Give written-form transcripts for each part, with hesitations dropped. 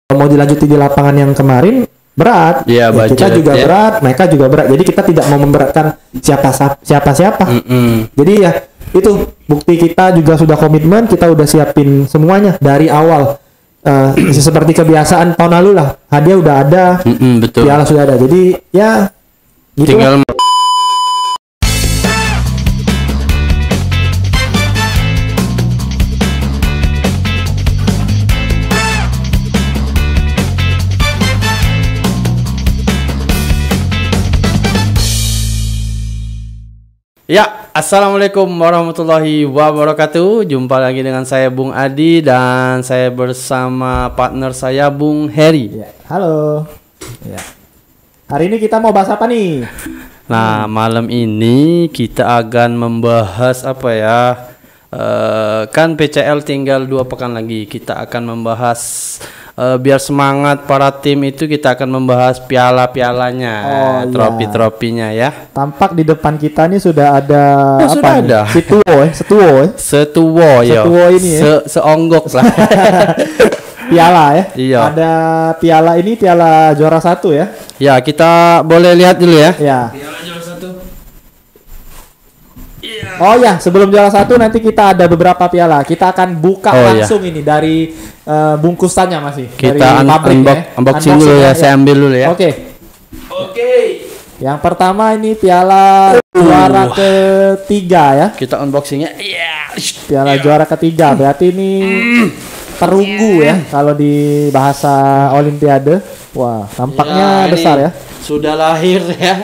mau dilanjuti di lapangan yang kemarin berat. Iya, Ya, kita budget, juga ya. berat, mereka juga berat. Jadi kita tidak mau memberatkan siapa. Jadi ya itu bukti kita juga sudah komitmen, kita udah siapin semuanya dari awal. Seperti kebiasaan tahun lalu lah, hadiah udah ada, Betul. piala sudah ada. Jadi ya gitu. Tinggal ya, assalamualaikum warahmatullahi wabarakatuh. Jumpa lagi dengan saya Bung Adi dan saya bersama partner saya Bung Heri. Ya, halo. Ya. Hari ini kita mau bahas apa nih? Nah, malam ini kita akan membahas apa ya? Kan PCL tinggal 2 pekan lagi. Kita akan membahas biar semangat para tim itu, kita akan membahas piala-pialanya, iya. trofi-trofinya ya. Tampak di depan kita nih sudah ada Oh, apa sudah nih? ada. Setuwo ya. Setuwo ini ya. Seonggok lah. Piala ya. Iya. Ada piala ini, piala juara 1 ya. Ya, kita boleh lihat dulu ya. Ya. Piala juara 1. Oh ya, sebelum juara 1 nanti kita ada beberapa piala. Kita akan buka langsung ini dari bungkusannya masih. Kita dari pabrik ya. unboxing dulu ya. Saya ambil dulu ya. Oke. Yang pertama ini piala juara ketiga ya. Kita unboxingnya. Piala juara ketiga berarti ini perunggu ya kalau di bahasa Olimpiade. Wah, tampaknya Ya, besar ini ya. Sudah lahir ya.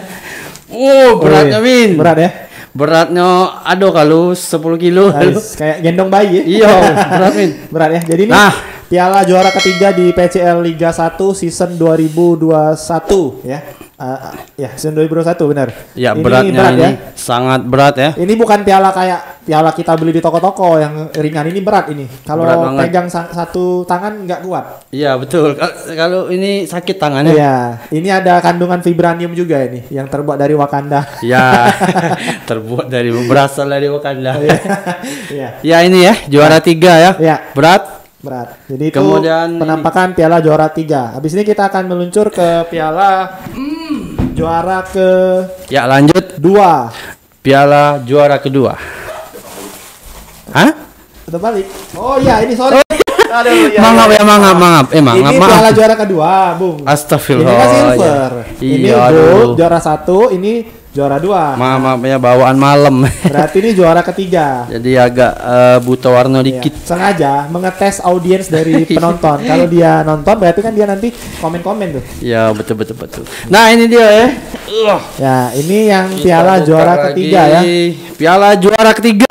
Beratnya Min. Berat ya. Beratnya aduh kalau 10 kilo. Kayak gendong bayi ya. Iya, berat Min. Berat ya. Jadi ini Nah, piala juara ketiga di PCL Liga 1 season 2021 ya. Ya, season 2021 benar. ya Ini beratnya berat ini ya. sangat berat ya. Ini bukan piala kayak piala kita beli di toko-toko yang ringan, ini berat ini. Kalau Berat banget. pegang satu tangan nggak kuat. Iya, betul. Kalau ini sakit tangannya. Iya, ini ada kandungan vibranium juga ini yang terbuat dari Wakanda. Ya, berasal dari Wakanda. Iya. Ya ini ya, juara 3 ya. Iya. Berat. Jadi itu Kemudian penampakan piala juara 3. Habis ini kita akan meluncur ke piala juara ke Ya, lanjut 2. piala juara kedua. Hah? Terbalik. Oh iya, ini sorry. Aduh, Mangap ya, mangap. Ini Mangap, piala maaf. juara kedua, Bung. Astagfirullah. Ini kan silver. Iya. Ini Iya, gold, aduh. juara 1, ini juara 2. Maaf ya, bawaan malam. Berarti ini juara ketiga. Jadi agak buta warna Ya, dikit. sengaja mengetes audiens dari penonton. Kalau dia nonton berarti kan dia nanti komen-komen tuh. Ya, betul. Nah, ini dia ya. Ya, ini yang Kita piala buka juara lagi. ketiga ya. Piala juara ketiga.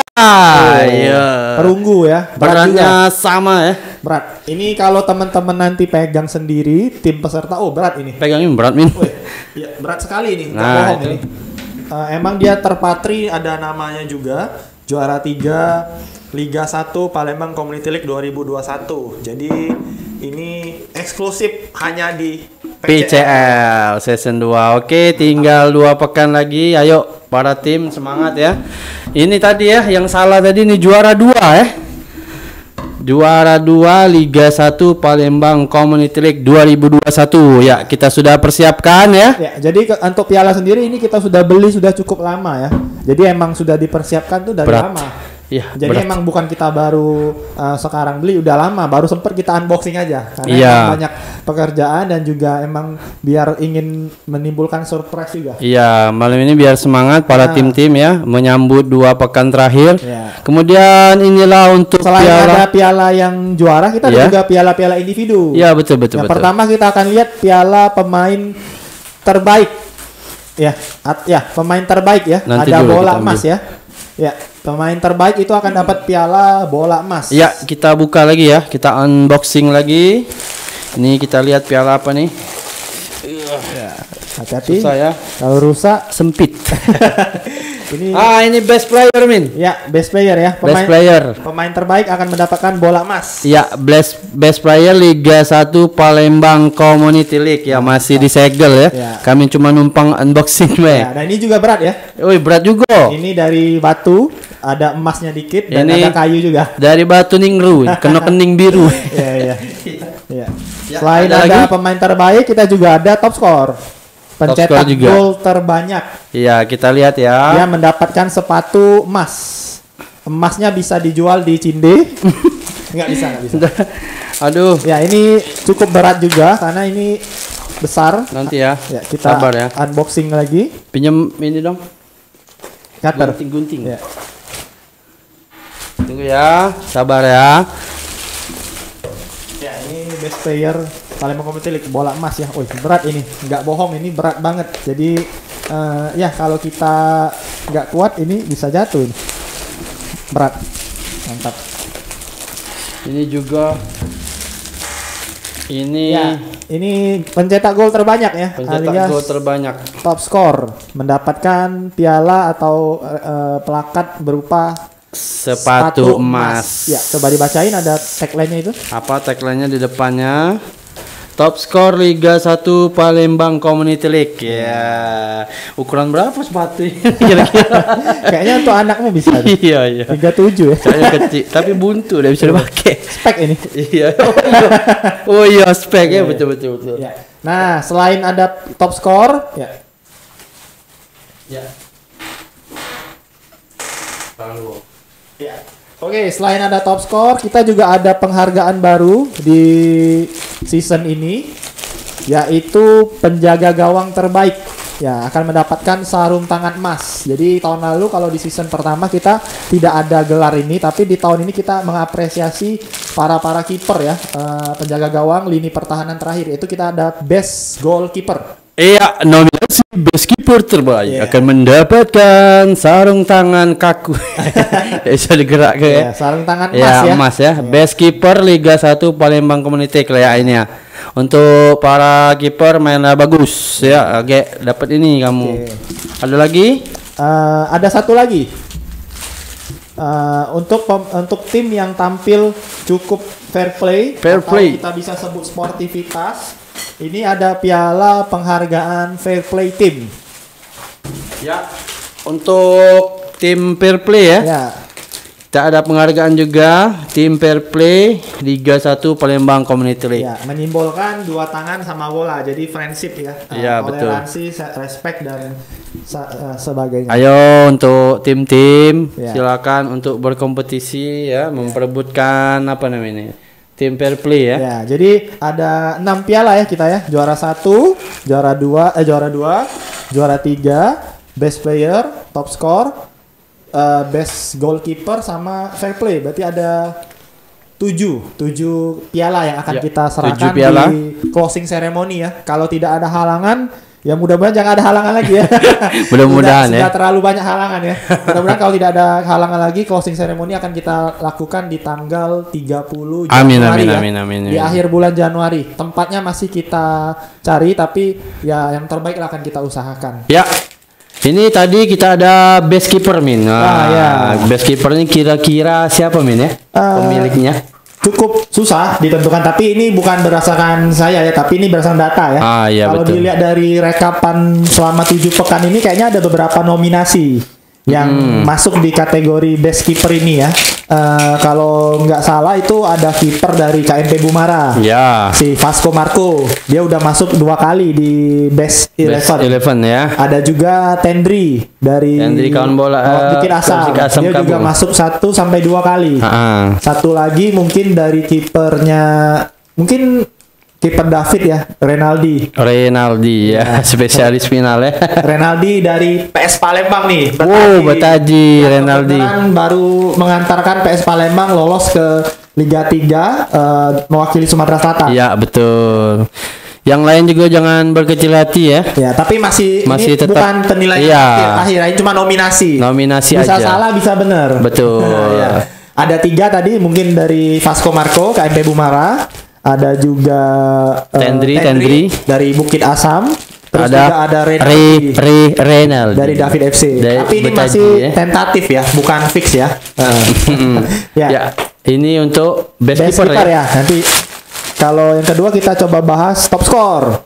Iya. Perunggu ya. Berat juga. Beratnya sama ya. Berat. Ini kalau teman-teman nanti pegang sendiri tim peserta, oh berat ini. Pegangin berat, Min. Wih, ya, berat sekali ini. Nggak Nah, bohong itu. ini. Emang dia terpatri, ada namanya juga, juara 3 Liga 1 Palembang Community League 2021. Jadi ini eksklusif hanya di PCL season 2. Oke, tinggal 2 pekan lagi. Ayo para tim semangat ya. Ini tadi ya yang salah tadi, ini juara 2 ya. Juara 2 Liga 1 Palembang Community League 2021. Ya, kita sudah persiapkan ya. Ya, jadi untuk piala sendiri ini kita sudah beli sudah cukup lama ya. Jadi emang sudah dipersiapkan tuh dari Berat. lama. Iya, Jadi berat. emang bukan kita baru sekarang beli, udah lama, baru sempat kita unboxing aja. Karena Iya. emang banyak pekerjaan dan juga emang biar ingin menimbulkan surprise juga. Iya, malam ini biar semangat para Nah. tim-tim ya menyambut 2 pekan terakhir. Ya. Kemudian inilah untuk Selain piala. ada piala yang juara, kita ada Iya. juga piala-piala individu. Iya, betul. Yang pertama kita akan lihat piala pemain terbaik. Ya, pemain terbaik ya. Nanti ada dulu bola kita emas ambil. ya. Ya, pemain terbaik itu akan dapat piala bola emas. Ya, kita buka lagi ya. Kita unboxing lagi. Ini kita lihat piala apa nih? Hati-hati. Susah ya. Kalau rusak Sempit. ini ini best player Min. ya best player ya. Best player. Pemain terbaik akan mendapatkan bola emas. Ya, best player Liga 1 Palembang Community League ya, masih disegel ya. Ya. Kami cuma numpang unboxing Ya, dan ini juga berat ya. Woi, berat juga. Ini dari batu, ada emasnya dikit dan Ini ada kayu juga. dari batu ningru, kena kening biru. Iya, iya. Iya. Ya, Selain ada ada lagi? pemain terbaik, kita juga ada top skor. Pencetak juga. gol terbanyak. Iya, kita lihat ya. Dia mendapatkan sepatu emas. Emasnya bisa dijual di Cinde. Nggak bisa. Aduh, Ya, ini cukup berat juga karena ini besar. nanti ya. Ya, kita Sabar ya. unboxing lagi. Pinjam ini dong. Cutter. Gunting-gunting. Ya. Tunggu ya, sabar ya. Ya, ini best player Palembang Community League bola emas ya. Wih, berat ini. Nggak bohong, ini berat banget. Jadi ya kalau kita nggak kuat ini bisa jatuh ini. Berat. Mantap. Ini juga Ya, ini pencetak gol terbanyak ya. pencetak alias gol terbanyak. top skor, mendapatkan piala atau plakat berupa Sepatu emas. Ya, coba dibacain ada tagline-nya itu. Apa tagline-nya di depannya? Top skor Liga 1 Palembang Community League. Ya. Ukuran berapa sepatunya kira-kira? Kayaknya untuk anakmu bisa. Iya, iya. 37 ya. Kayaknya kecil, tapi buntu udah bisa dipakai. Spek ini. Iya. Oh iya, spek ya, betul. Ya. Nah, selain ada top skor, ya. Ya. Ya. Oke, selain ada top skor, kita juga ada penghargaan baru di season ini, yaitu penjaga gawang terbaik. Ya, akan mendapatkan sarung tangan emas. Jadi tahun lalu kalau di season pertama kita tidak ada gelar ini, tapi di tahun ini kita mengapresiasi para kiper ya, penjaga gawang lini pertahanan terakhir. Itu kita ada best goalkeeper. Iya, nominasi best keeper terbaik Iya. akan mendapatkan sarung tangan kaku. Bisa digerakkan ya. Ya, sarung tangan emas Ya, ya. emas ya. Best keeper Liga 1 Palembang Community League ya ini ya. Untuk para kiper mainnya bagus ya. Oke, dapat ini kamu. Oke. Ada lagi? Ada satu lagi. Untuk tim yang tampil cukup fair play, Fair atau play. kita bisa sebut sportivitas. Ini ada piala penghargaan fair play tim. Ya. Untuk tim fair play ya. Ya, Kita ada penghargaan juga tim fair play Liga 1 Palembang Community League. ya, menyimbolkan dua tangan sama bola, jadi friendship ya. Iya, betul. Toleransi, respect dan sebagainya. Ayo untuk tim-tim Ya. silakan untuk berkompetisi ya, memperebutkan apa namanya? Tim fair play ya. Ya, jadi ada 6 piala ya kita ya. Juara 1, juara 2, juara 3, best player, top score, best goalkeeper sama fair play. Berarti ada 7 piala yang akan Ya, kita 7 serahkan piala. di closing ceremony ya. Kalau tidak ada halangan, ya mudah-mudahan jangan ada halangan lagi ya. Mudah-mudahan ya. Sudah terlalu banyak halangan ya. Mudah-mudahan kalau tidak ada halangan lagi, closing ceremony akan kita lakukan di tanggal 30 Januari Amin. di akhir bulan Januari. Tempatnya masih kita cari, tapi ya yang terbaik lah akan kita usahakan. Ya. Ini tadi kita ada best keeper Min. Ya. Best keeper ini kira-kira siapa Min ya? Pemiliknya. Cukup susah ditentukan, tapi ini bukan berdasarkan saya ya, tapi ini berdasarkan data ya. Iya, Kalau betul. dilihat dari rekapan selama 7 pekan ini, kayaknya ada beberapa nominasi yang masuk di kategori best keeper ini ya. Kalau nggak salah itu ada kiper dari KMP Bumara, Ya. si Vasco Marco, dia udah masuk 2 kali di best 11. Best 11 ya. Ada juga Tendri dari Kawan bola Bukit Asam. Bukit Asam Dia juga Kampung. masuk 1 sampai 2 kali. Satu lagi mungkin dari kipernya, mungkin kiper David ya, Renaldi ya, spesialis final ya. Renaldi dari PS Palembang nih. Betaji Renaldi. Kebetulan baru mengantarkan PS Palembang lolos ke Liga 3 mewakili Sumatera Selatan. Iya, betul. Yang lain juga jangan berkecil hati ya. Ya, tapi masih ini tetap- bukan penilaian Iya. akhir, ini cuma nominasi. Nominasi Bisa aja. salah, bisa benar. Betul. Ya. Ada 3 tadi, mungkin dari Vasco Marco, KMP Bumara. Ada juga Tendri. dari Bukit Asam. Terus ada juga ada Renaldi Renaldi dari David FC. Tapi ini Betaji, masih ya. tentatif ya, bukan fix ya. Ya. Ya, ini untuk best keeper keeper ya. ya. Nanti kalau yang kedua kita coba bahas top score.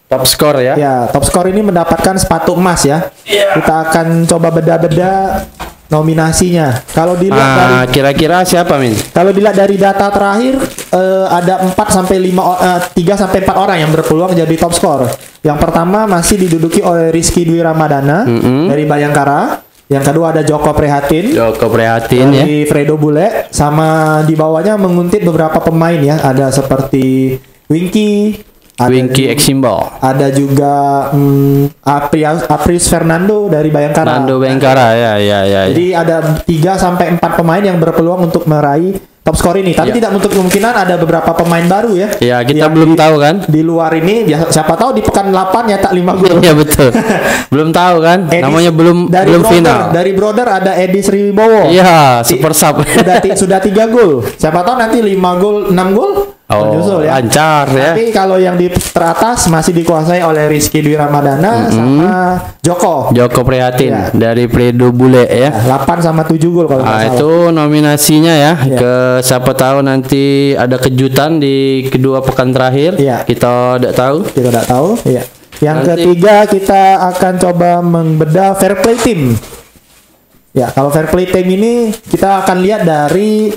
Top score ya. Ya, top score ini mendapatkan sepatu emas ya. Kita akan coba beda-beda nominasinya. Kalau dilihat dari kira-kira siapa Min? kalau dilihat dari data terakhir ada 3 sampai 4 orang yang berpeluang jadi top score. Yang pertama masih diduduki oleh Rizky Dwi Ramadana dari Bayangkara. Yang kedua ada Joko Prihatin ya. dari Fredo Bule, sama di bawahnya menguntit beberapa pemain ya. Ada seperti Winky Eximbal. Ada juga Apris Fernando dari Bayangkara. Ya. Jadi ada 3 sampai 4 pemain yang berpeluang untuk meraih top skor ini. Tapi tidak untuk kemungkinan ada beberapa pemain baru ya. Ya, kita belum tahu kan. Di luar ini siapa tahu di pekan 8 nyetak 5 gol. Iya betul. Belum tahu kan. Namanya belum final. Dari Brother ada Edi Sriwibowo. Iya, super sub. sudah 3 gol. Siapa tahu nanti 5 gol, 6 gol. Oh, ya. lancar ya. Tapi kalau yang di teratas masih dikuasai oleh Rizky Dwi Ramadana sama Joko Prihatin ya. dari Fredo Bule ya. 8 sama 7 gol kalau nggak salah. Itu nominasinya ya. Ke siapa tahu nanti ada kejutan di kedua pekan terakhir. Ya. Kita tidak tahu. Ya. Yang ketiga kita akan coba membedah fair play team. Ya, kalau fair play team ini kita akan lihat dari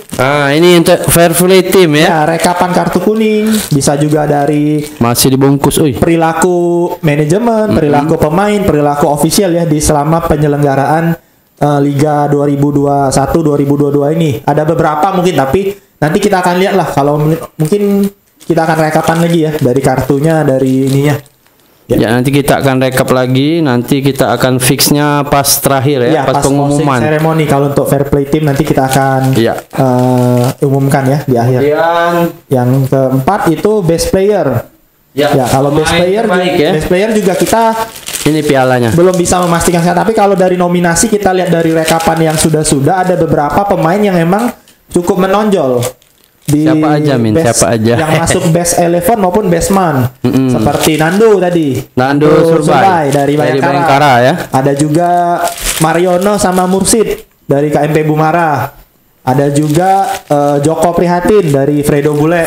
ini untuk fair play team ya. Ya, rekapan kartu kuning, bisa juga dari masih dibungkus, perilaku manajemen, perilaku pemain, perilaku ofisial ya di selama penyelenggaraan Liga 2021-2022 ini. Ada beberapa mungkin, tapi nanti kita akan lihat lah. Kalau mungkin kita akan rekapan lagi ya dari kartunya, dari ininya. Ya, nanti kita akan rekap lagi, nanti kita akan fixnya pas terakhir ya, pas pengumuman seremoni. Kalau untuk fair play team nanti kita akan umumkan ya di akhir. Yang keempat itu best player. Ya, kalau best player juga kita ini pialanya belum bisa memastikan, tapi kalau dari nominasi kita lihat dari rekapan yang sudah ada beberapa pemain yang memang cukup menonjol. Siapa aja yang masuk best 11 maupun best man, seperti Nando Surbai dari Bayangkara ya. Ada juga Mariono sama Mursid dari KMP Bumara. Ada juga Joko Prihatin dari Fredo Bule.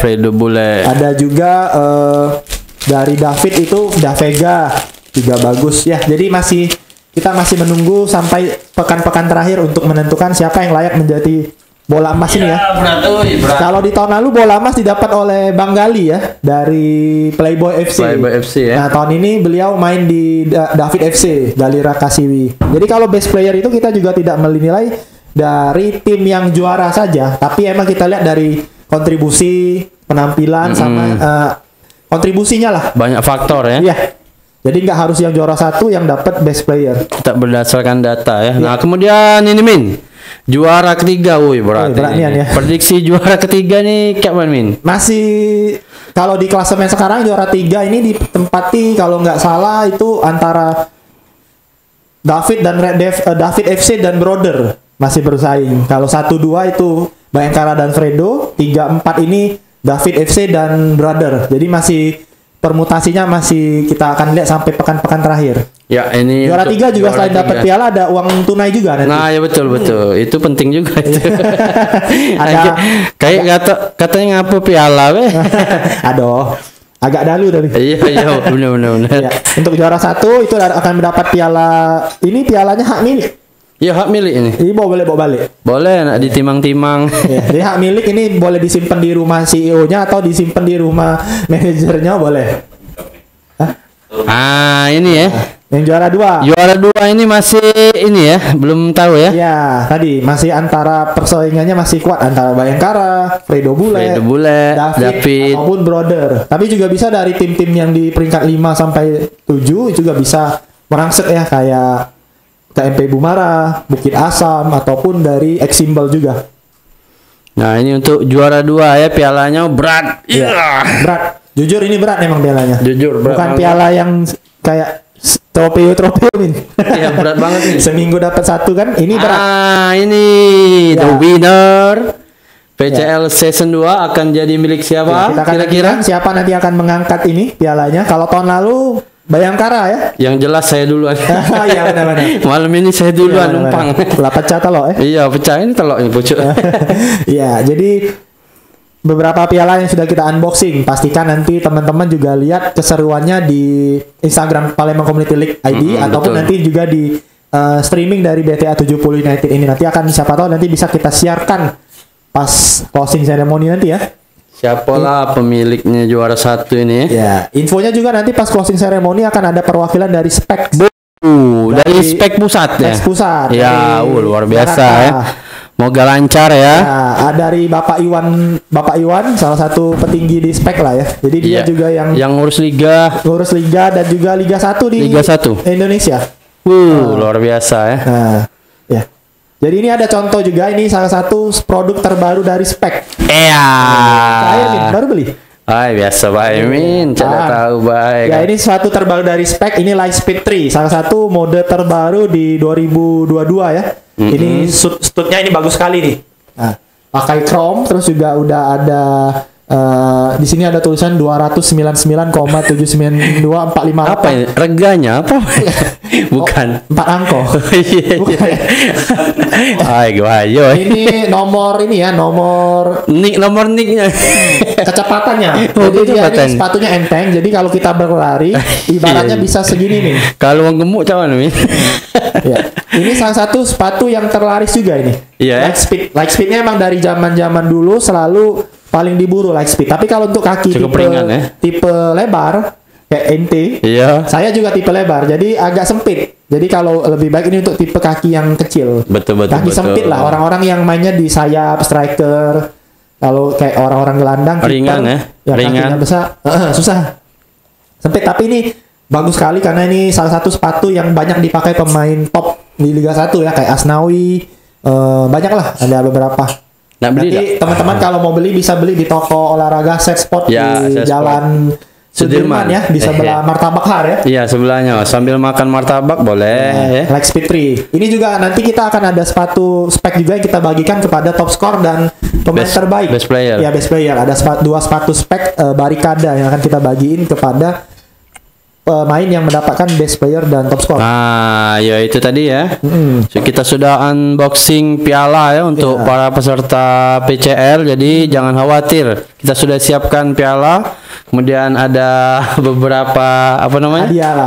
Ada juga dari David itu Davega juga bagus ya. Jadi kita masih menunggu sampai pekan-pekan terakhir untuk menentukan siapa yang layak menjadi bola emas ini ya. Berat. Kalau di tahun lalu bola emas didapat oleh Bang Gali ya dari Playboy FC ya. Nah, tahun ini beliau main di David FC, Gali Rakasiwi. Jadi kalau best player itu kita juga tidak menilai dari tim yang juara saja, tapi emang kita lihat dari kontribusi, penampilan sama kontribusinya lah. Banyak faktor ya. Iya. Jadi nggak harus yang juara satu yang dapat best player. Kita berdasarkan data ya. Nah, kemudian ini Min. Juara ketiga, berarti. Ya. Prediksi juara ketiga nih kapan Min? Masih kalau di klasemen sekarang juara 3 ini ditempati kalau nggak salah itu antara David FC dan Brother masih bersaing. Kalau 1-2 itu Bayangkara dan Fredo, 3-4 ini David FC dan Brother. Jadi masih permutasinya masih kita akan lihat sampai pekan-pekan terakhir. Ya, ini juara 3 juga selain dapat piala ada uang tunai juga nanti. Nah, ya betul. Itu penting juga itu. Ada kayak katanya ngapa piala weh. Aduh. Agak dalu tadi. Iya, benar. Ya, untuk juara 1 itu akan mendapat piala. Ini pialanya hak milik. Iya, hak milik ini. Ini boleh bawa balik. Boleh, nak ditimang-timang. Ya, jadi hak milik ini boleh disimpan di rumah CEO-nya atau disimpan di rumah manajernya boleh. Ini ya. Yang juara 2. Juara 2 ini masih ini ya, belum tahu ya. Ya, tadi masih antara persaingannya masih kuat antara Bayangkara, Fredo Bule, David maupun Brother. Tapi juga bisa dari tim-tim yang di peringkat 5 sampai 7 juga bisa merangsek ya, kayak KMP Bumara, Bukit Asam ataupun dari Eximbal juga. Nah, ini untuk juara 2 ya, pialanya berat. Iya. Berat. Jujur ini berat memang pialanya. Jujur berat. Bukan piala yang kayak trofeo Min. Iya, berat banget nih. Seminggu dapat 1 kan? Ini berat. Ini the winner. PCL Season 2 akan jadi milik siapa? Ya, kita akan kira-kira siapa nanti akan mengangkat ini pialanya. Kalau tahun lalu Bayangkara ya. Yang jelas saya duluan. Iya benar-benar. Malam ini saya duluan Iya, numpang. Lah pecah telok ya. Iya, pecah ini teloknya pucuk. Iya, jadi beberapa piala yang sudah kita unboxing. Pastikan nanti teman-teman juga lihat keseruannya di Instagram Palembang Community League ID ataupun betul. nanti juga di streaming dari BTA 70 United ini. Nanti akan siapa tahu nanti bisa kita siarkan pas closing ceremony nanti ya. Siapalah pemiliknya juara 1 ini ya? Ya, infonya juga nanti pas closing ceremony akan ada perwakilan dari Spek. Dari Spek pusat ya. Spek pusat. Ya, dari luar biasa Jakarta. ya. Moga lancar ya. Nah, dari Bapak Iwan salah satu petinggi di Spek lah ya. Jadi dia Iya. juga yang ngurus liga ngurus liga dan juga Liga 1 di Liga 1. Indonesia. Luar biasa ya. Nah, ya. Jadi ini ada contoh juga, ini salah satu produk terbaru dari Spek. Iya. Saya Min, baru beli. Biasa baik Min, tidak tahu baik. Ya, ini suatu terbaru dari Spek, ini Lightspeed 3, salah satu mode terbaru di 2022 ya. Ini studnya ini bagus sekali nih. Nah, pakai chrome, terus juga udah ada di sini ada tulisan 299,79245. Apa ini? Reganya apa? Bukan. 4 angko. Iya. Bukan. Ayo. Ini nomor ini ya, nomor Nomor nicknya. kecepatannya. Oh, Jadi dia kecepatan. ini sepatunya enteng. Jadi kalau kita berlari, ibaratnya bisa segini nih. Kalau mau gemuk cawan Min. Ya. Ini salah satu sepatu yang terlaris juga ini. Iya. Lightspeed-nya emang dari zaman-zaman dulu selalu paling diburu Lightspeed. Tapi kalau untuk kaki Cukup tipe ringan, ya. tipe lebar kayak ente, Iya. saya juga tipe lebar. Jadi agak sempit. Jadi kalau lebih baik ini untuk tipe kaki yang kecil. Betul. Kaki sempit lah. Orang-orang yang mainnya di sayap striker. Kalau kayak orang-orang gelandang Ringan ya. yang Ringan. kakinya besar, susah. Sempit, tapi ini bagus sekali karena ini salah satu sepatu yang banyak dipakai pemain top di Liga 1 ya, kayak Asnawi, banyak lah, ada beberapa. Nah, beli Nanti teman-teman kalau mau beli bisa beli di toko olahraga Set Sport Ya, di Set Sport. Jalan Sudirman ya, di sebelah Martabak Har ya. Iya, sebelahnya sambil makan martabak boleh ya. Lightspeed 3. Ini juga nanti kita akan ada sepatu Spek juga yang kita bagikan kepada top skor dan pemain terbaik. Best player. Ya, best player. Ada dua sepatu Spek Barikada yang akan kita bagiin kepada pemain yang mendapatkan best player dan top skor. Nah, ya itu tadi ya. So, kita sudah unboxing piala ya untuk para peserta PCL. Jadi jangan khawatir, kita sudah siapkan piala. Kemudian ada beberapa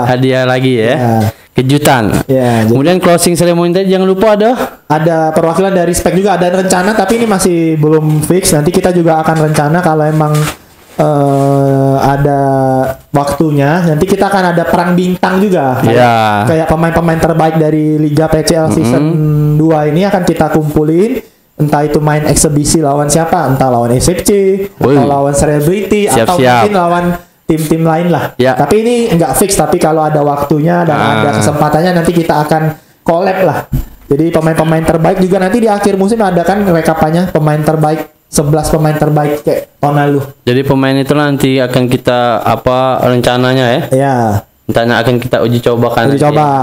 hadiah lagi ya. Kejutan. Ya, Kemudian closing ceremony tadi jangan lupa ada perwakilan dari Spek juga, ada rencana tapi ini masih belum fix. Nanti kita juga akan rencana kalau emang ada waktunya, nanti kita akan ada perang bintang juga. Kayak pemain-pemain terbaik dari Liga PCL season 2 ini akan kita kumpulin. Entah itu main eksebisi lawan siapa, entah lawan SFC, atau lawan Celebrity, atau mungkin lawan tim-tim lain lah. Tapi ini nggak fix, tapi kalau ada waktunya dan ada kesempatannya nanti kita akan collab lah. Jadi pemain-pemain terbaik juga nanti di akhir musim ada kan rekapannya pemain terbaik, 11 pemain terbaik kayak tahun lalu. Jadi pemain itu nanti akan kita rencananya ya? Iya. Entahnya akan kita uji cobakan. Uji coba.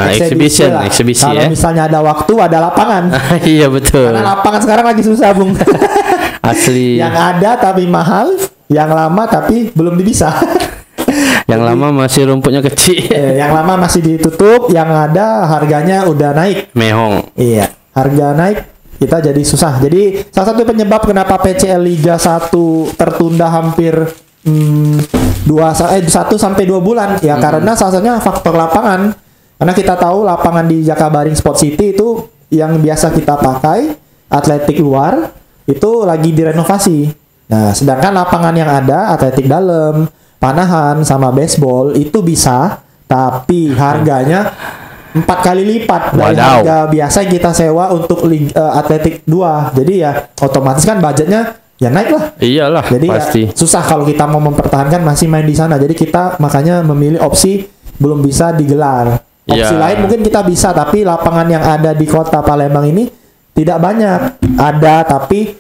Eksibisi Kalau ya. misalnya ada waktu, ada lapangan. Iya betul. Karena lapangan sekarang lagi susah, Bung. Asli. Yang ada tapi mahal, yang lama tapi belum bisa. Yang lama masih rumputnya kecil. Yang lama masih ditutup, yang ada harganya udah naik. Mehong. Iya, harga naik. Kita jadi susah. Jadi salah satu penyebab kenapa PCL Liga 1 tertunda hampir 1 sampai 2 bulan ya karena salah satunya faktor lapangan. Karena kita tahu lapangan di Jakabaring Sport City itu yang biasa kita pakai atletik luar itu lagi direnovasi. Nah, sedangkan lapangan yang ada atletik dalam, panahan sama baseball itu bisa, tapi harganya 4 kali lipat dari harga biasa yang kita sewa untuk atletik 2. Jadi ya otomatis kan budgetnya ya naik lah. Iyalah. Jadi pasti. Ya, susah kalau kita mau mempertahankan masih main di sana. Jadi kita makanya memilih opsi belum bisa digelar. Opsi lain mungkin kita bisa, tapi lapangan yang ada di kota Palembang ini tidak banyak. Ada tapi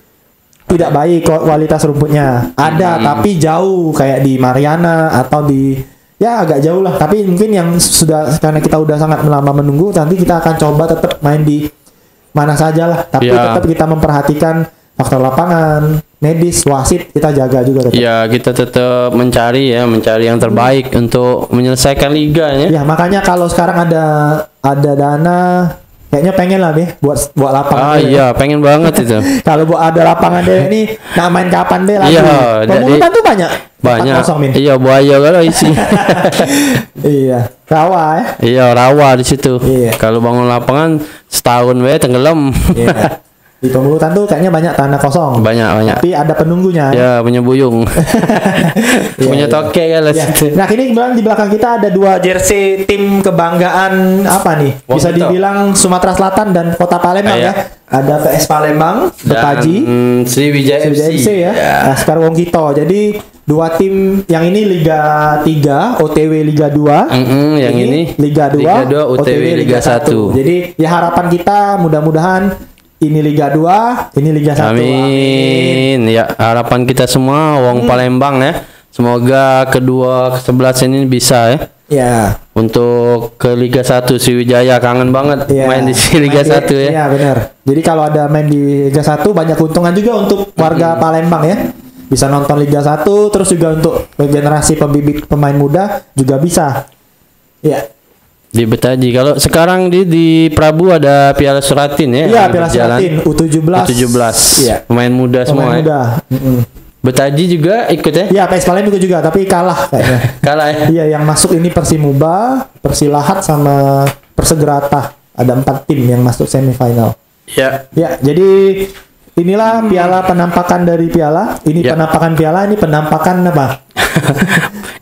tidak baik kualitas rumputnya. Ada tapi jauh kayak di Mariana atau di ya agak jauh lah. Tapi mungkin yang sudah karena kita udah sangat lama menunggu, nanti kita akan coba tetap main di mana saja lah. Tapi tetap kita memperhatikan faktor lapangan, medis, wasit kita jaga juga tetap. Ya, kita tetap mencari yang terbaik untuk menyelesaikan liganya. Ya, makanya kalau sekarang ada dana, kayaknya pengen lah nih buat lapangan. Iya, pengen banget itu. Kalau buat ada lapangan deh ini, nak main kapan deh lagi. Iya, Pemulutan tuh banyak. Kosong, Iya, buaya kalau isi. Iya, rawa ya. Iya, rawa di situ. Iya. Kalau bangun lapangan setahun tenggelam. Iya. Di Pemulutan tuh kayaknya banyak tanah kosong. Banyak. Tapi ada penunggunya. Ya, punya buyung. Punya toke kan lah situ. Nah, ini kebetulan di belakang kita ada 2 jersey tim kebanggaan apa nih? Bisa dibilang Sumatera Selatan dan Kota Palembang ya. Ada PS Palembang, Betaji, Sriwijaya FC ya. Laskar Wongkito. Jadi 2 tim yang ini Liga 3, OTW Liga 2. Yang ini Liga 2, OTW Liga 1. Jadi ya harapan kita mudah-mudahan ini Liga 2, ini Liga 1. Amin. Ya, harapan kita semua wong Palembang ya. Semoga kedua ke-11 ini bisa ya. Ya. Untuk ke Liga 1 Sriwijaya kangen banget main di Liga 1 ya. Iya, benar. Jadi kalau ada main di Liga 1 banyak keuntungan juga untuk warga Palembang ya. Bisa nonton Liga 1, terus juga untuk generasi pembibit pemain muda juga bisa. Ya. Di Betaji. Kalau sekarang di Prabu ada Piala Suratin ya. Iya, Piala Suratin U17. Iya. Pemain muda semua. Pemain muda. Betaji juga ikut ya? Iya, PS Palembang juga, tapi kalah kayaknya. Kalah ya? Iya, yang masuk ini Persimuba, Persilahat sama Persegerata. Ada 4 tim yang masuk semifinal. Ya. Ya, jadi inilah piala penampakan dari piala. Ini penampakan piala, ini penampakan apa?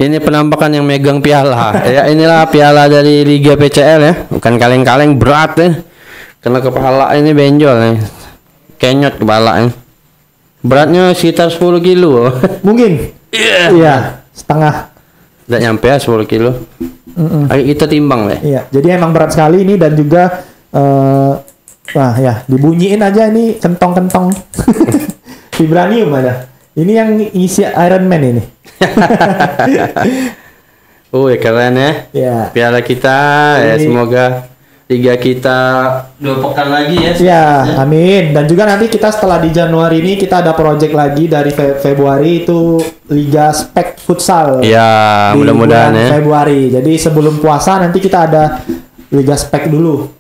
Ini penampakan yang megang piala. Ya, inilah piala dari Liga PCL ya. Bukan kaleng-kaleng, berat ya. Karena kepala ini benjol ya. Kenyot kepala ya. Beratnya sekitar 10 kilo. Mungkin. Iya, setengah. Tidak nyampe ya 10 kilo. Ayo kita timbang deh. Iya, jadi emang berat sekali ini dan juga nah ya, dibunyiin aja ini kentong-kentong. Vibranium ada. Ini yang isi Iron Man ini. Keren ya. Ya. Piala kita ya, semoga liga kita 2 pekan lagi ya. Ya, amin. Dan juga nanti kita setelah di Januari ini kita ada project lagi dari Februari itu Liga Spek Futsal. Ya, mudah-mudahan ya. Februari. Jadi sebelum puasa nanti kita ada Liga Spek dulu.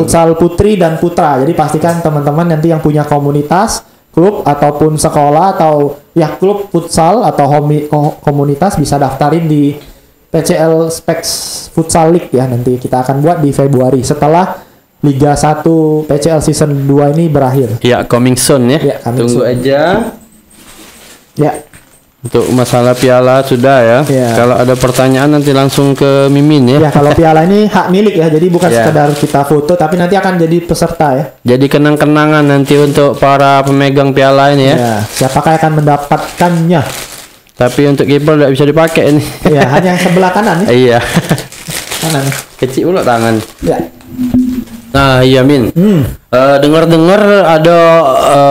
Futsal putri dan putra. Jadi pastikan teman-teman nanti yang punya komunitas, klub ataupun sekolah atau ya klub futsal atau komunitas bisa daftarin di PCL Specs Futsal League ya, nanti kita akan buat di Februari setelah Liga 1 PCL Season 2 ini berakhir. Ya, coming soon ya. Tunggu aja. Ya. Untuk masalah piala sudah ya. Kalau ada pertanyaan nanti langsung ke Mimin ya. Ya, kalau piala ini hak milik ya, jadi bukan sekedar kita foto tapi nanti akan jadi peserta ya. Jadi kenang-kenangan nanti untuk para pemegang piala ini ya. Siapakah yang akan mendapatkannya? Tapi untuk kiper tidak bisa dipakai ini. Iya, hanya sebelah kanan ya. Iya. Kanan. Kecil pula tangan. Ya. Nah, iya Min. Dengar-dengar ada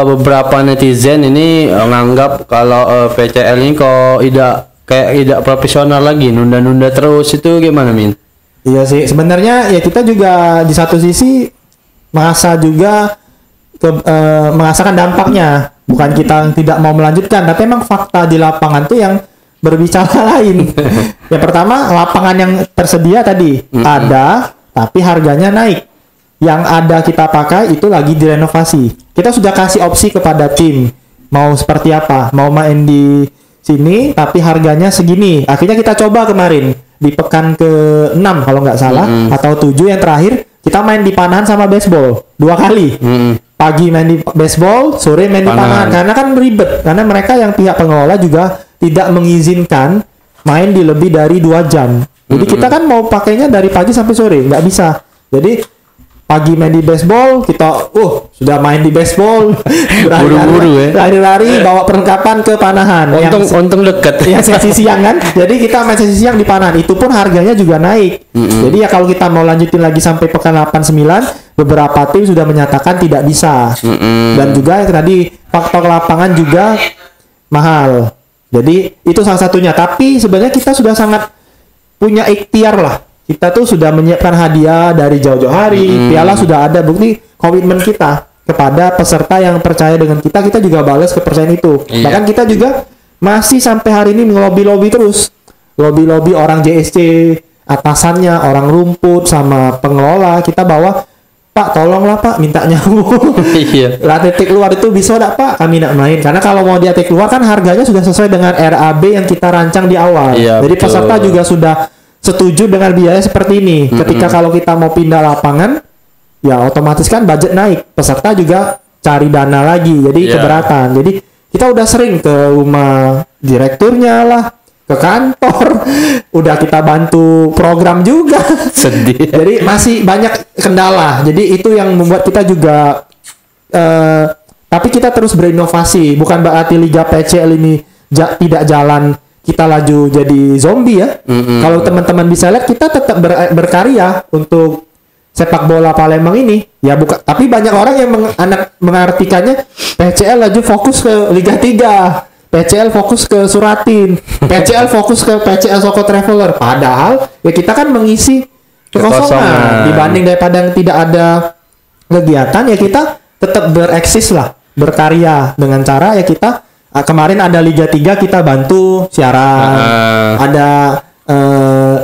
beberapa netizen ini nganggap kalau PCL ini kok tidak profesional lagi, nunda-nunda terus, itu gimana Min? Iya sih, sebenarnya ya kita juga di satu sisi merasa juga merasakan dampaknya. Bukan kita tidak mau melanjutkan, tapi emang fakta di lapangan tuh yang berbicara lain. Yang pertama, lapangan yang tersedia tadi ada, tapi harganya naik. Yang ada kita pakai itu lagi direnovasi. Kita sudah kasih opsi kepada tim mau seperti apa, mau main di sini tapi harganya segini. Akhirnya kita coba kemarin di pekan ke-6 kalau nggak salah atau 7 yang terakhir kita main di Panahan sama baseball 2 kali. Pagi main di baseball, sore main di Panahan. Karena kan ribet, karena mereka yang pihak pengelola juga tidak mengizinkan main di lebih dari 2 jam. Jadi kita kan mau pakainya dari pagi sampai sore, nggak bisa. Jadi pagi main di baseball, kita sudah main di baseball, buru-buru ya, lari-lari bawa perlengkapan ke Panahan. Untung dekat. Ya sesi siang kan. Jadi kita main sesi siang di Panahan. Itu pun harganya juga naik. Jadi ya kalau kita mau lanjutin lagi sampai pekan 8-9, beberapa tim sudah menyatakan tidak bisa. Dan juga tadi faktor lapangan juga mahal. Jadi itu salah satunya. Tapi sebenarnya kita sudah sangat punya ikhtiar lah. Kita tuh sudah menyiapkan hadiah dari jauh-jauh hari. Piala sudah ada, bukti komitmen kita. kepada peserta yang percaya dengan kita juga balas kepercayaan itu. Iya. Bahkan kita juga masih sampai hari ini ngelobi-lobi terus. Lobi-lobi orang JSC, atasannya, orang rumput, sama pengelola. Kita bawa, Pak tolonglah Pak, minta nyambung. Iya. Lah titik keluar itu bisa enggak Pak? Kami nak main. Karena kalau mau dia titik keluar kan harganya sudah sesuai dengan RAB yang kita rancang di awal. Iya, jadi betul. peserta juga sudah setuju dengan biaya seperti ini. Ketika kalau kita mau pindah lapangan, ya otomatis kan budget naik. Peserta juga cari dana lagi, jadi Iya. keberatan. Jadi kita udah sering ke rumah direkturnya lah, ke kantor, udah kita bantu program juga. Sedih. Jadi masih banyak kendala. Jadi itu yang membuat kita juga tapi kita terus berinovasi. Bukan berarti Liga PCL ini tidak jalan, kita laju jadi zombie ya. Kalau teman-teman bisa lihat, kita tetap berkarya untuk sepak bola Palembang ini. Ya bukan, tapi banyak orang yang mengartikannya PCL laju fokus ke Liga 3. PCL fokus ke Suratin, PCL fokus ke PCL Soko Traveler. Padahal ya kita kan mengisi kekosongan. Dibanding daripada yang tidak ada kegiatan, ya kita tetap bereksis lah, berkarya dengan cara ya kita kemarin ada Liga 3 kita bantu siaran, ada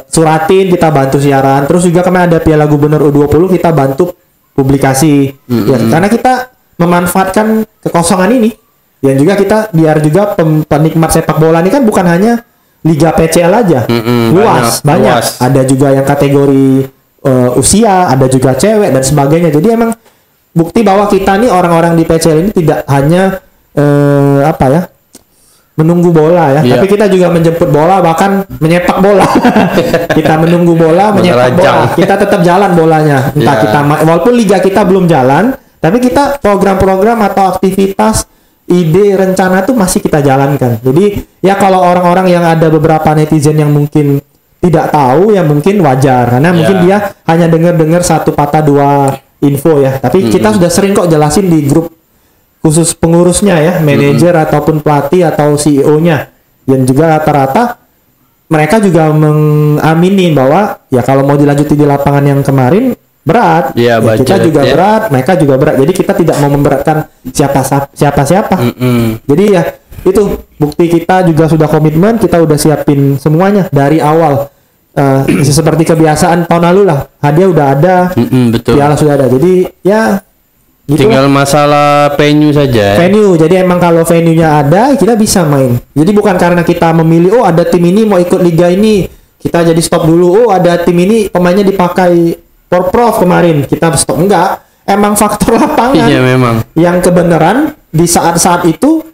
Suratin kita bantu siaran, terus juga kemarin ada Piala Gubernur U20 kita bantu publikasi. Ya, karena kita memanfaatkan kekosongan ini. Dan juga kita biar juga penikmat sepak bola ini kan bukan hanya Liga PCL aja, banyak. Ada juga yang kategori usia, ada juga cewek dan sebagainya. Jadi emang bukti bahwa kita nih orang-orang di PCL ini tidak hanya menunggu bola ya, tapi kita juga menjemput bola, bahkan menyepak bola. Kita menunggu bola, menyepak bola. Kita tetap jalan bolanya. Entah kita walaupun liga kita belum jalan, tapi kita program-program atau aktivitas, ide, rencana tuh masih kita jalankan. Jadi ya kalau orang-orang yang ada beberapa netizen yang mungkin tidak tahu, ya mungkin wajar karena mungkin dia hanya dengar satu patah dua info ya. Tapi kita sudah sering kok jelasin di grup khusus pengurusnya ya, manajer ataupun pelatih atau CEO-nya. Dan juga rata-rata mereka juga mengamini bahwa ya kalau mau dilanjuti di lapangan yang kemarin berat, ya, kita juga berat, mereka juga berat. Jadi kita tidak mau memberatkan siapa-siapa. Jadi ya itu bukti kita juga sudah komitmen, kita udah siapin semuanya dari awal. Seperti kebiasaan tahun lalu lah, hadiah udah ada, betul. piala sudah ada. Jadi ya gitu tinggal masalah venue saja. Venue, jadi emang kalau venue-nya ada, kita bisa main. Jadi bukan karena kita memilih, oh ada tim ini mau ikut liga ini, kita jadi stop dulu. Oh ada tim ini pemainnya dipakai Porprov kemarin, kita stop. Enggak, emang faktor lapangan. Iya memang. Yang kebenaran di saat-saat itu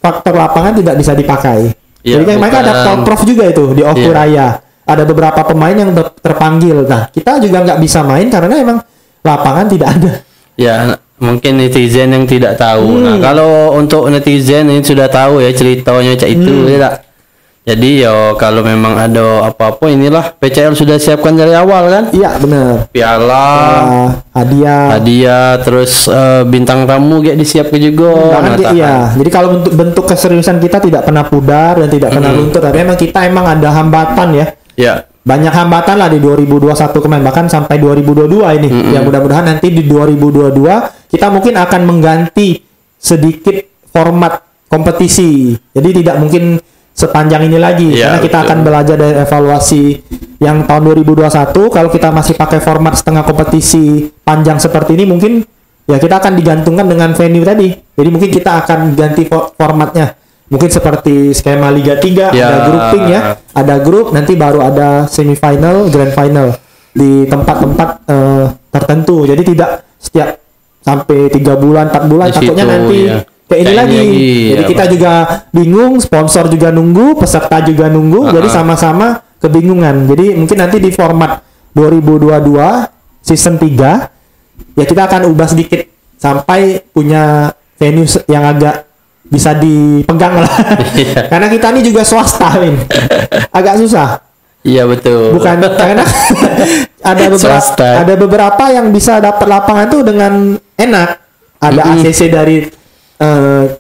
faktor lapangan tidak bisa dipakai. Ya, jadi kan mereka ada Porprov juga itu di Oku Raya. Ada beberapa pemain yang terpanggil. Nah, kita juga nggak bisa main karena emang lapangan tidak ada. Ya, mungkin netizen yang tidak tahu. Nah, kalau untuk netizen ini sudah tahu ya ceritanya cak itu ya tak? Jadi ya kalau memang ada apa-apa inilah PCL sudah siapkan dari awal kan? Iya benar. Piala, hadiah, terus bintang tamu kayak disiapkan juga. Iya. Jadi kalau bentuk keseriusan kita tidak pernah pudar dan tidak pernah luntur. Tapi emang kita ada hambatan ya. Iya. Banyak hambatan lah di 2021 kemarin, bahkan sampai 2022 ini. Yang mudah-mudahan nanti di 2022 kita mungkin akan mengganti sedikit format kompetisi. Jadi tidak mungkin sepanjang ini lagi, karena kita akan belajar dari evaluasi yang tahun 2021. Kalau kita masih pakai format setengah kompetisi panjang seperti ini, mungkin ya kita akan digantungkan dengan venue tadi. Jadi mungkin kita akan ganti formatnya. Mungkin seperti skema Liga 3, ada grouping ya, ada grup, nanti baru ada semifinal, grand final di tempat-tempat tertentu. Jadi tidak setiap sampai 3 bulan, 4 bulan, takutnya nanti kayak ini lagi. Jadi kita juga bingung, sponsor juga nunggu, peserta juga nunggu, jadi sama-sama kebingungan. Jadi mungkin nanti di format 2022 season 3 ya kita akan ubah sedikit sampai punya venue yang agak bisa dipegang lah. Karena kita ini juga swasta, agak susah. Iya betul. Bukan karena ada beberapa yang bisa dapat lapangan tuh dengan enak. Ada ACC dari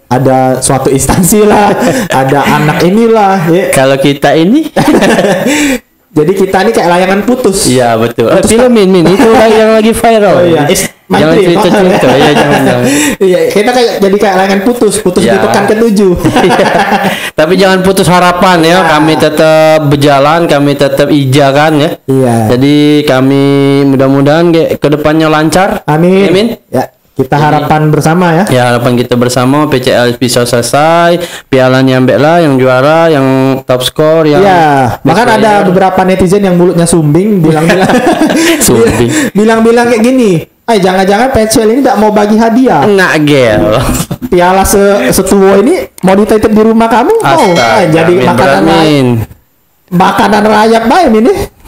ada suatu instansi lah, ada anak inilah. Ya. Kalau kita ini Jadi kita ini kayak layangan putus. Iya betul. Filmin itu yang lagi viral. Oh iya, jangan cerita-cerita ya, jangan. Iya, kita jadi kayak layangan putus di pekan ke-7. Tapi jangan putus harapan ya. Kami tetap berjalan, kami tetap ijakan ya. Iya. Jadi kami mudah-mudahan ke depannya lancar. Amin. Amin. Ya. Kita harapan bersama ya. Ya, harapan kita bersama PCL bisa selesai, pialanya ambil lah yang juara, yang top score, yang bahkan ada beberapa netizen yang mulutnya sumbing bilang-bilang bilang-bilang kayak gini, jangan-jangan PCL ini tidak mau bagi hadiah. Enak gel. Piala setua ini mau dititip di rumah kamu mau. Jadi makanan rakyat baik ini.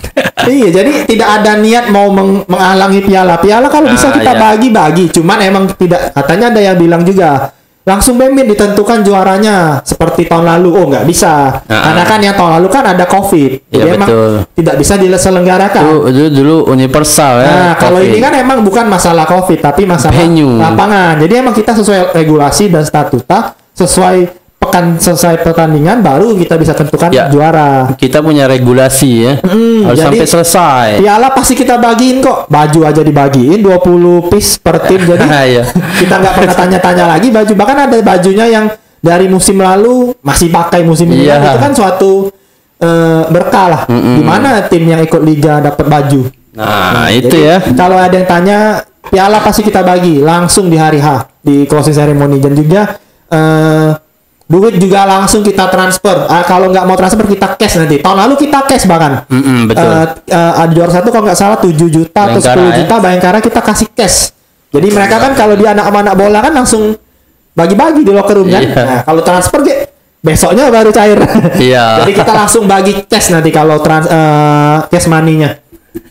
Iya, jadi tidak ada niat mau menghalangi piala kalau bisa kita bagi-bagi. Cuman emang tidak, katanya ada yang bilang juga langsung Bemin ditentukan juaranya seperti tahun lalu. Oh, nggak bisa. Karena kan yang tahun lalu kan ada COVID. Jadi emang tidak bisa diselenggarakan. Dulu universal ya. Nah, kalau ini kan emang bukan masalah COVID tapi masalah lapangan. Jadi emang kita sesuai regulasi dan statuta, sesuai selesai pertandingan baru kita bisa tentukan juara. Kita punya regulasi ya. Harus sampai selesai. Piala pasti kita bagiin kok. Baju aja dibagiin 20 piece per tim. Jadi kita nggak pernah tanya-tanya lagi baju. Bahkan ada bajunya yang dari musim lalu masih pakai musim ini. Itu kan suatu berkah lah. Gimana tim yang ikut liga dapat baju. Nah, itu jadi, ya. Kalau ada yang tanya, piala pasti kita bagi langsung di hari H di closing ceremony, dan juga duit juga langsung kita transfer. Kalau nggak mau transfer kita cash nanti. Tahun lalu kita cash bahkan. Betul. Ada juara satu kalau nggak salah 7 juta Bayangkara, atau 10 juta Bayangkara kita kasih cash. Jadi mereka kan kalau dia anak bola kan langsung bagi-bagi di locker room kan. Nah, kalau transfer besoknya baru cair. Jadi kita langsung bagi cash nanti kalau cash money-nya.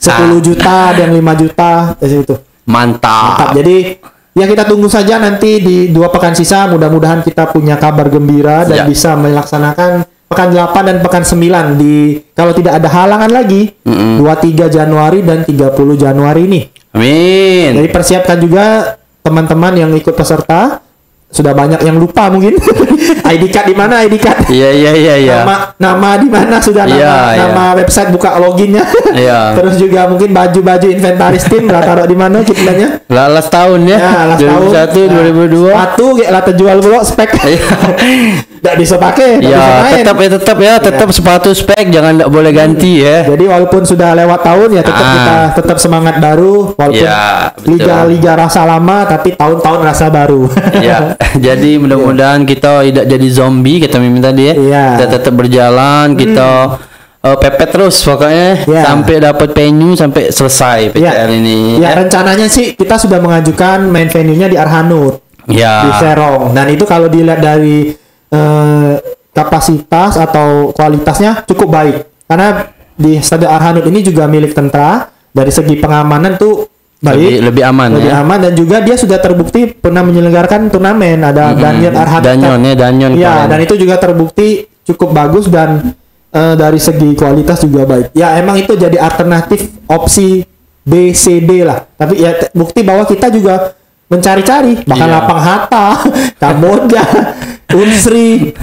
10 juta dan 5 juta dari situ. Mantap. Jadi ya kita tunggu saja nanti di 2 pekan sisa, mudah-mudahan kita punya kabar gembira dan bisa melaksanakan pekan 8 dan pekan 9 di, kalau tidak ada halangan lagi, 23 Januari dan 30 Januari ini. Amin. Jadi persiapkan juga teman-teman yang ikut peserta. Sudah banyak yang lupa mungkin. ID card di mana? ID card. Iya. Nama di mana sudah nama website buka loginnya. Terus juga mungkin baju inventaris tim lah taruh di mana kitanya. Last tahun ya. Last 2001 2002. Sepatu kayak lah terjual dulu spek. Enggak bisa pakai, tetap sepatu spek, jangan enggak boleh ganti ya. Jadi walaupun sudah lewat tahun ya tetap semangat baru walaupun liga rasa lama tapi tahun-tahun rasa baru. Jadi mudah-mudahan kita tidak jadi zombie, kita minta dia. Kita tetap berjalan, kita pepet terus pokoknya sampai dapat venue, sampai selesai PCL ini. Rencananya sih kita sudah mengajukan main venue-nya di Arhanud. Di Serong. Dan itu kalau dilihat dari kapasitas atau kualitasnya cukup baik. Karena di Stadion Arhanud ini juga milik tentara, dari segi pengamanan tuh baik, lebih aman dan juga dia sudah terbukti pernah menyelenggarakan turnamen, ada Danyon Arhanud. Danyon dan itu juga terbukti cukup bagus dan dari segi kualitas juga baik. Ya emang itu jadi alternatif opsi B, C, D lah. Tapi ya bukti bahwa kita juga mencari-cari, bahkan Lapang Hatta, Kamboja, Unsri,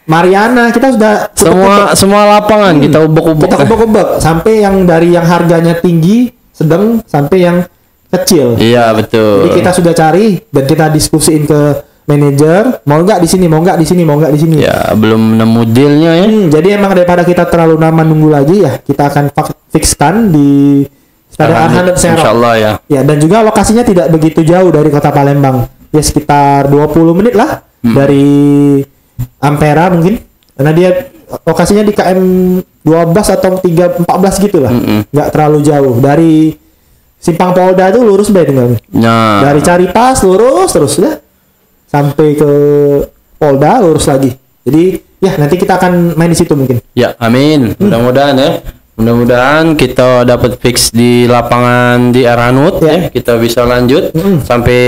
Mariana, kita sudah semua lapangan kita ubek-ubek sampai yang dari yang harganya tinggi, sedang sampai yang kecil. Iya, betul. Jadi kita sudah cari dan kita diskusiin ke manajer, mau nggak di sini, mau nggak di sini, mau nggak di sini. Ya, belum nemu dealnya ya. Jadi emang daripada kita terlalu lama nunggu lagi ya, kita akan fixkan di Stadion Arhanud Serong. Insyaallah ya. Ya, dan juga lokasinya tidak begitu jauh dari Kota Palembang. Ya sekitar 20 menit lah dari Ampera mungkin. Karena dia lokasinya di KM 12 atau 14 gitu lah. Nggak terlalu jauh. Dari Simpang Polda itu lurus tinggal. Dari Caritas lurus terus ya. Sampai ke Polda lurus lagi. Jadi ya nanti kita akan main di situ mungkin. Ya, amin. Mudah-mudahan ya. Mudah-mudahan kita dapat fix di lapangan di Arhanud ya. Kita bisa lanjut sampai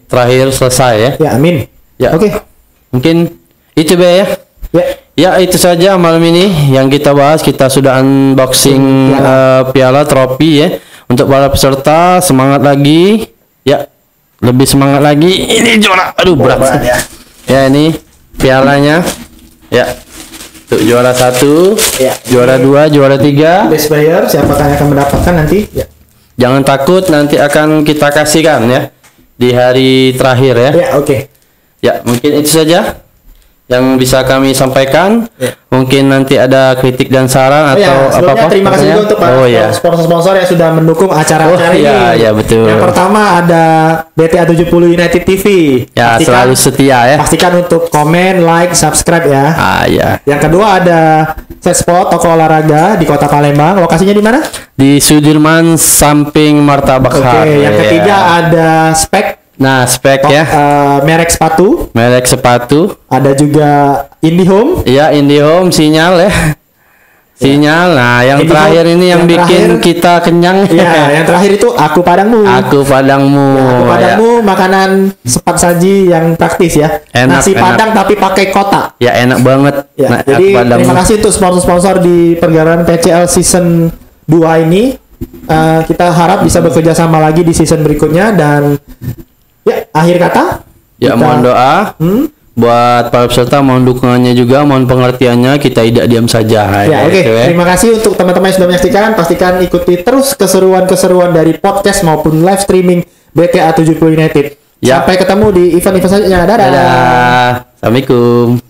terakhir selesai ya. Ya, amin. Ya. Oke. Mungkin itu ya. Ya, itu saja malam ini yang kita bahas. Kita sudah unboxing piala trofi ya. Untuk para peserta, semangat lagi. Ya. Lebih semangat lagi. Ini juara. Aduh, berat. Ya, ini pialanya. Ya. Untuk juara 1, Ya. juara 2, juara 3. Best player siapakah yang akan mendapatkan nanti? Ya. Jangan takut, nanti akan kita kasihkan ya di hari terakhir ya. Ya, oke. Ya, mungkin itu saja yang bisa kami sampaikan. Ya. Mungkin nanti ada kritik dan saran atau Ya, sebelumnya apa-apa. terima kasih juga untuk para ya. sponsor-sponsor yang sudah mendukung acara-acara ini. Ya, betul. Yang pertama ada BTA 70 United TV. Ya, selalu setia ya. Pastikan untuk komen, like, subscribe ya. Ya. Yang kedua ada Setspot toko olahraga di Kota Palembang. Lokasinya di mana? Di Sudirman samping Martabak Oke, Har. yang ketiga ada Spek. Nah, spek ya. Merek sepatu. Merek sepatu. Ada juga IndiHome. Ya, IndiHome sinyal ya. Sinyal. Nah, yang IndiHome, terakhir ini yang bikin terakhir, kita kenyang. Ya, yang terakhir itu Aku Padangmu. Aku Padangmu. Ya, Aku Padangmu Ya. makanan cepat saji yang praktis ya. Enak, Nasi enak. Padang tapi pakai kotak. Ya, enak banget. Ya, Nah, jadi Aku Padangmu. terima kasih untuk sponsor-sponsor di pergerakan PCL season 2 ini. Kita harap bisa bekerja sama lagi di season berikutnya dan ya akhir kata. Ya, mohon doa. Buat para peserta, mohon dukungannya juga, mohon pengertiannya, kita tidak diam saja. Ya, oke. Gitu ya. Terima kasih untuk teman-teman yang sudah menyaksikan. Pastikan ikuti terus keseruan-keseruan dari podcast maupun live streaming BTA 70 United. Ya. Sampai ketemu di event-event selanjutnya. Dadah. Dadah. Assalamualaikum.